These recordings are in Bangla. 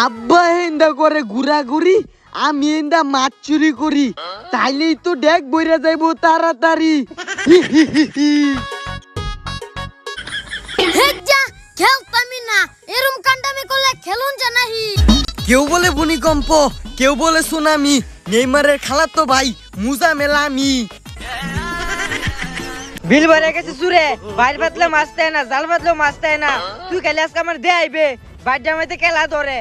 আব্বা এন্দা করে ঘুরাঘুরি, আমি এন্দা মাছ চুরি করি, তাইলেই তো ডেক বইরা যাইবো তাড়াতাড়ি। খেলতামই না, এরম কান্ডামি করলে খেলুন জানাহি। কেউ বলে ভূমিকম্প, কেউ বলে সুনামি, নেইমারের খালাতো ভাই মুজা মেলামি। বিল ভরে গেছে সুরে, বাইর বাতলে মাছ দেয় না, জাল বাতলেও মাছ দেয় না। তুই খালি আজকে আমার দে আইবে, বাইর জামাইতে খেলা ধরে।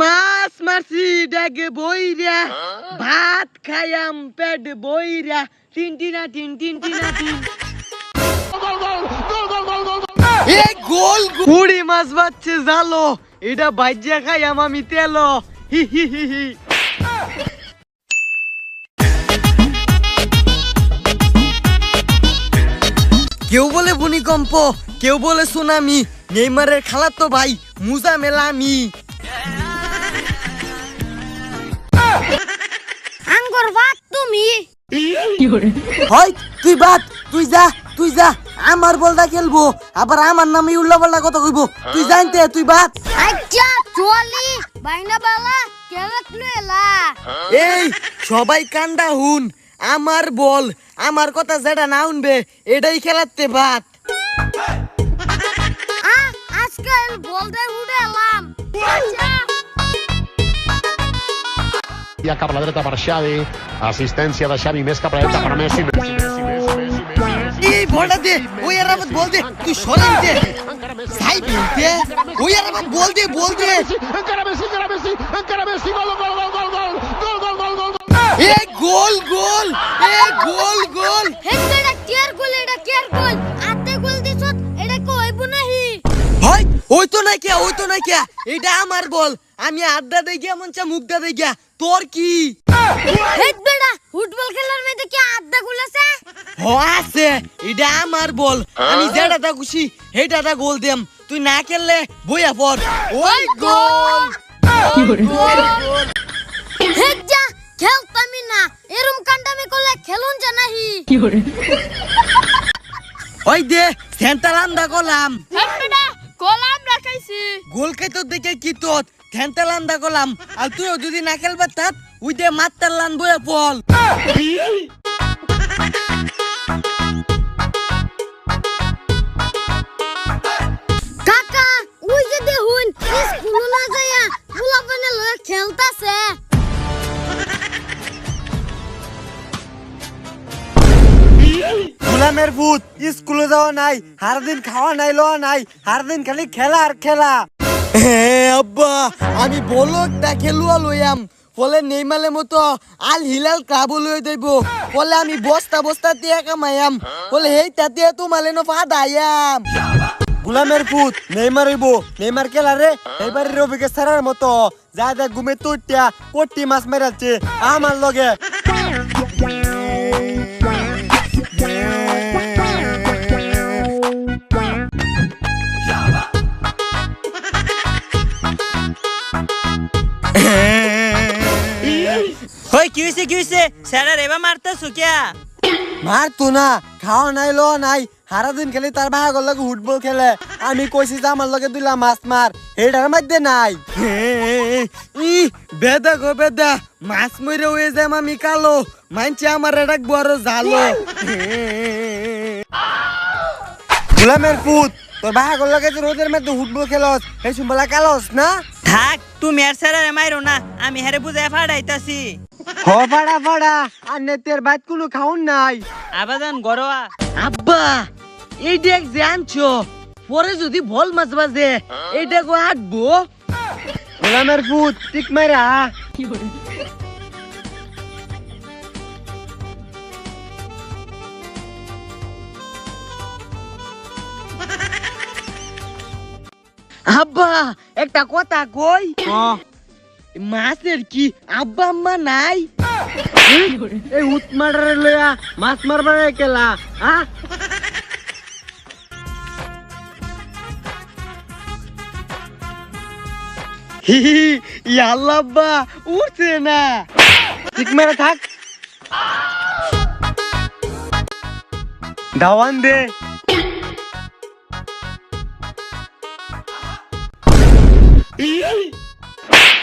মাছ মারছি ডেকে বইরা, ভাত খাইয়াম পেট বইরা, তিন টিনা তিন তিন টিনা তিন। এই গোল গুড়ি মাছ বাচ্ছে জালো, এটা বাইজা খাইয়াম আমি তেলো। হি হি হি হি। কেউ বলে ভূমিকম্প, কেউ বলে সুনামি, নেইমারের খালাতো ভাই মুজা মেলামি। আঙ্গুর ভাত তুমি হয় তুই বাদ, তুই যা, তুই যা, আমার বলটা খেলবো, আবার আমার নামে উল্লা পাল্লা কথা কইব। তুই জানতে তুই বাদ। আচ্ছা চলি বাইনা বালা কেলাকলু এলা। এই সবাই কান্দা হুন, আমার বল, আমার কথা যেটা না শুনবে এটাই খেলাতে বাদ। আজকাল বলতে উড়েলাম। Ja cap a la dreta per Xavi, assistència de Xavi, més cap a la dreta per Messi. এই বলটা দে, ওই আর আমার বল দে, তুই সরেন দে, সাই দে, ওই আর আমার বল দে, বল দে। Encara Messi, encara Messi, encara Messi, gol, gol, gol, gol, gol, gol, gol, gol, gol. এই গোল গোল, এই গোল গোল। হেডটা কেয়ার গোল, এটা কেয়ার গোল, আতে গোল দিছত, এটা কইব নাহি। হয় ওই তো নাই কে, ওই তো নাই কে, এটা আমার বল, আমি আড্ডা দেই গিয়া মনচা মুখটা দেই গিয়া, তোর কি? হেডটা ফুটবল খেলার মধ্যে কি আড্ডা গোল আছে? হ আছে, এটা আমার বল, আমি যেটাটা খুশি হেটাটা গোল দেম, তুই না খেললে বইয়া পড়। ওই গোল। হেডটা খেলতামই না, এরম কান্ডামি করলে খেলুন জানাহি। ওই দে সেন্টার আন্দা গলাম, হেডটা গোলাম রাখাইছি। গোল খাইতো দেখে কি তোর সেন্টার আন্দা গলাম, আর তুইও যদি না খেলবা তাত ওই দে মাত্তার লান বইয়া পড়। কাকা ওই যে দেখুন স্কুল না যায়া ফুলাপনে লয়ে খেলতাছে। গোলামের ভূত, স্কুলে যাওয়া নাই, হার দিন খাওয়া নাই, লওয়া নাই, হার দিন খালি খেলা আর খেলা। হ্যাঁ আব্বা, আমি বলকটা খেলুয়া লইয়াম, ফলে নেইমালের মতো আল হিলাল ক্লাব লই দেব, ফলে আমি বস্তা বস্তা টিয়া কামাইয়াম, ফলে হেই তাতে তোমালে ন ফাদাইয়াম। গোলামের ভূত নেইমার হইব, নেইমার খেলা রে এইবার রবিকে সারার মতো যা যা ঘুমে তুইটা কোটি মাছ মেরাচ্ছে আমার লগে। হই কি হইছে, কি হইছে? স্যার এবা মারতাছো কিয়া? মার তো না, খাওয়া নাই, লো নাই, সারা দিন খেলি তার ভাগর লগে ফুটবল খেলে, আমি কইছি যে আমার লগে দিলা মাছ মার, এটার মধ্যে নাই। ই বেদা গো বেদা, মাছ মরে হয়ে যায় আমি কালো, মানছি আমার এটা বড় জালো। গোলামের পুত, তোর ভাগর লগে যে রোদের মধ্যে ফুটবল খেলস, এই সুম্বলা কালোস না? থাক তুমি আর স্যার মাইরো না, আমি হেরে বুঝায় ফাড়াইতাছি। হ ফাড়া ফাড়া, আর নেতের বাইত কোনো খাউন নাই। আবাদান গরোয়া। আব্বা এই দেখ যে আনছো, পরে যদি বল মাছ বাজে এইটা গো আটবো। গোলামের ফুট ঠিক মারা। আব্বা একটা কথা কই, মাছের কি আব্বা আম্মা নাই? এই উত মারার লয়া মাছ মারবার কেলা, হ্যাঁ? ইয়াল্লা আব্বা উঠছে না, ঠিক মেরে থাক, দাওয়ান দে।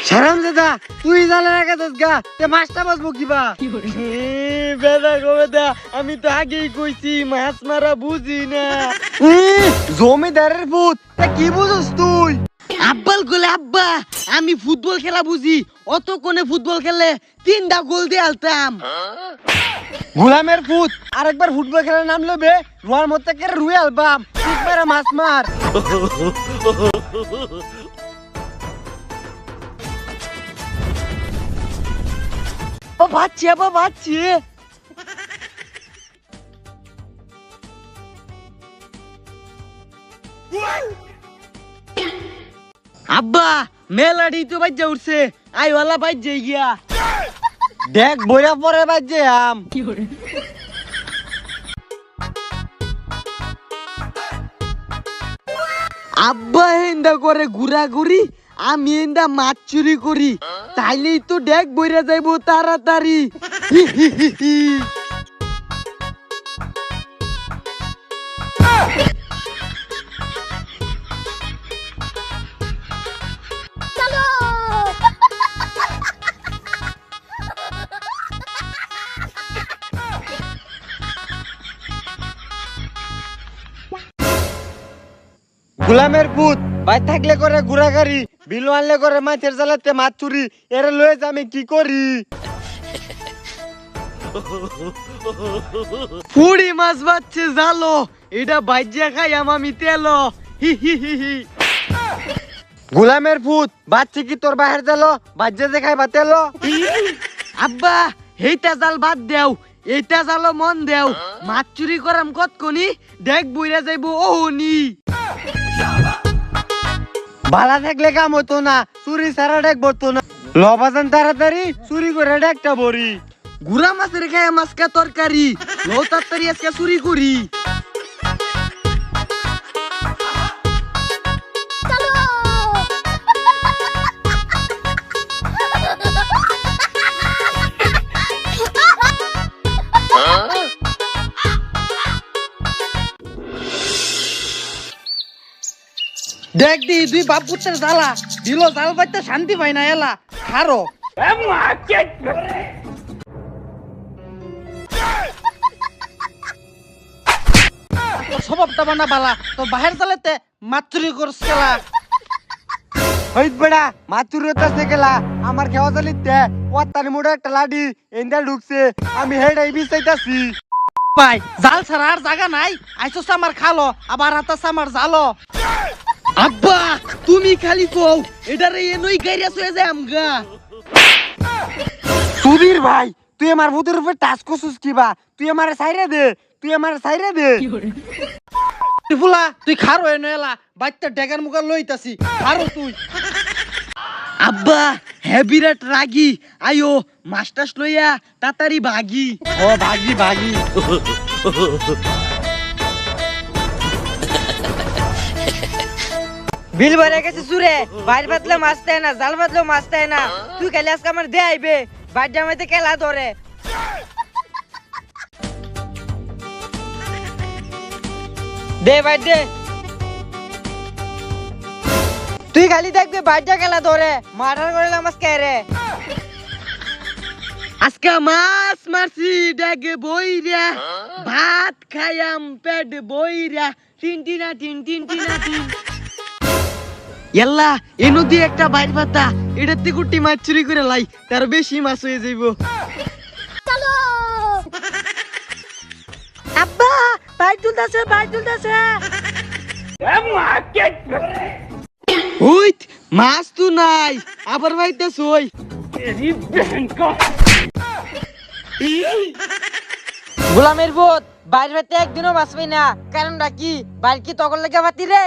সারাম দাদা তুই জালে রাখা দোস গা তে মাছটা বাজবো কিবা বেদা গো বেদা আমি তো আগেই কইছি মাছ মারা বুঝি না জমিদারের ভূত তা কি বুঝছ তুই আব্বাল গোলে আব্বা আমি ফুটবল খেলা বুঝি অত কোনে ফুটবল খেলে 3টা গোল দিয়ে আলতাম গোলামের ভূত আরেকবার ফুটবল খেলার নাম লবে রুয়ার মধ্যে কে রুই আলবাম একবার মাছ মার ও ভাচ্ছি আব্বা মেলাডি তো বাজ্যা উঠছে আইওয়ালা বাজ্যে গিয়া দেখ বইরা পরে বাজ্যে আম আব্বা হেন্দা করে ঘুরাঘুরি আমি এন্দা মাছ চুরি করি তাইলেই তো ডেক বইরা যাইবো তাড়াতাড়ি গোলামের পুত ভাই থাকলে করে ঘুরাঘুরি বিলু আনলে করে মাছের জালাতে মাছ চুরি এরে লয়ে যা আমি কি করি ফুড়ি মাছ বাচ্ছে জালো এটা বাইজিয়া খাই আমি তেলো গোলামের পুত বাচ্চি কি তোর বাহির জালো বাজ্যে যে খাই বাতেলো আব্বা এইটা জাল বাদ দেও এইটা জালো মন দেও মাছ চুরি করাম কতক্ষণি দেখ বইরা যাইবো ওহনি বালা থাকলে কাম হতো না চুরি সারা ডেক বলতো না লবাজান তাড়াতাড়ি চুরি করে ডেকটা বড়ি গুড়া মাছের গায়ে মাছকা তরকারি লো তাড়াতাড়ি আজকে চুরি করি দেখ দি দুই বাপ পুত্রের জ্বালা দিল জাল বাইতে শান্তি পাই না এলা খারো স্বভাবটা বানা বালা তো বাহির জালেতে মাছ চুরি করছ খেলা হইত বেড়া মাছ চুরি হতে গেলা আমার খেওয়া জালিতে ওয়াতানি মোড়ে একটা লাডি এন্ডা ঢুকছে আমি হেডাই বিছাইতাছি ভাই জাল ছাড়া আর জায়গা নাই আইছস আমার খালো আবার হাতাস আমার জালো আব্বা তুমি খালি কও এটারে এনই গাইরা চলে যায় আমগা সুবীর ভাই তুই আমার ভূতের উপর টাচ করছিস কিবা তুই আমারে ছাইরা দে ফুলা তুই খারো এনো এলা বাচ্চা ডেগার মুখা লইতাছি খারো তুই আব্বা হে বিরাট রাগি আয়ো মাস্টার্স লইয়া তাড়াতাড়ি ভাগি ও ভাগি বিল ভরে গেছে সুরে বাইর বাতলে মাছ দেয় না জাল বাতলেও মাছ দেয় না তুই খালি আজকে আমার দে আইবে বাইর জামাইতে খেলা ধরে দে বাইর দে তুই খালি দেখবি বাইরটা খেলা ধরে মার্ডার করে মাছ কে রে আজকে মাছ মারছি ডেগে বইরা ভাত খাইয়াম পেট বইরা টিন ইয়াল্লা এনু দিয়ে একটা বাইর পাতা এটার থেকে কুটি মাছ চুরি করে লাই তার বেশি মাছ হয়ে যাইব আব্বা বাইর তুলতাছে উইত মাছ তো নাই আবার বাইতেছ ওই গোলামের ভূত বাইর ভাতে একদিনও বাঁচবি না কারণটা কি বাইর কি তখন লেগে বাতি রে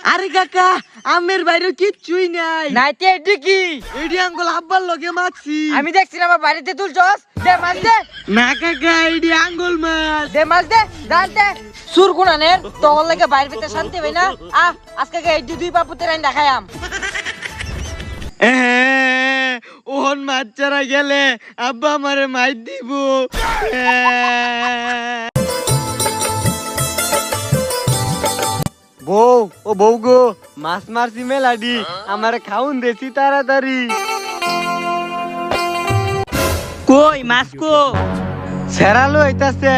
আরে কাকা আমের বাইরে কিচ্ছুই নাই নাইতে এডি কি এডি আঙ্গুল আব্বার লগে মাছি আমি দেখছি না আমার বাড়িতে তুলছস দে মাছ দে না কাকা এডি আঙ্গুল মাছ দে মাছ দে ডাল দে সুর গুনানের তখন লেগে বাইর ভাতে শান্তি হই না আজকে এডি দুই বাপুতে রাইন দেখায়াম ওহন মাছ ছাড়া গেলে আব্বা আমারে মাইর দিব বউ ও বউ গো, মাছ মারছি মেলাডি, আমার খাউন দেছি তাড়াতাড়ি। কই মাছ কো? সেরালো হইতাছে।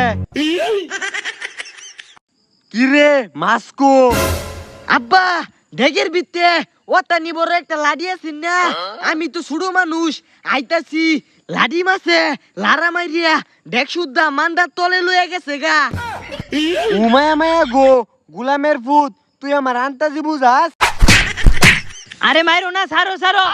কি রে মাছ কো? আব্বা ঢেকের ভিতরে ওটা নিবর একটা লাডি আছেন না, আমি তো ছোট মানুষ আইতাছি, লাডি মাছে লারা মাইরিয়া ঢেক সুদ্ধা মান্দার তলে লইয়া গেছে গা। উমায়া মায়া গো, গুলামের ফুট, তুই আমার আন্তাজি বুঝাস? আরে মাইরো না, ছাড়ো ছাড়ো।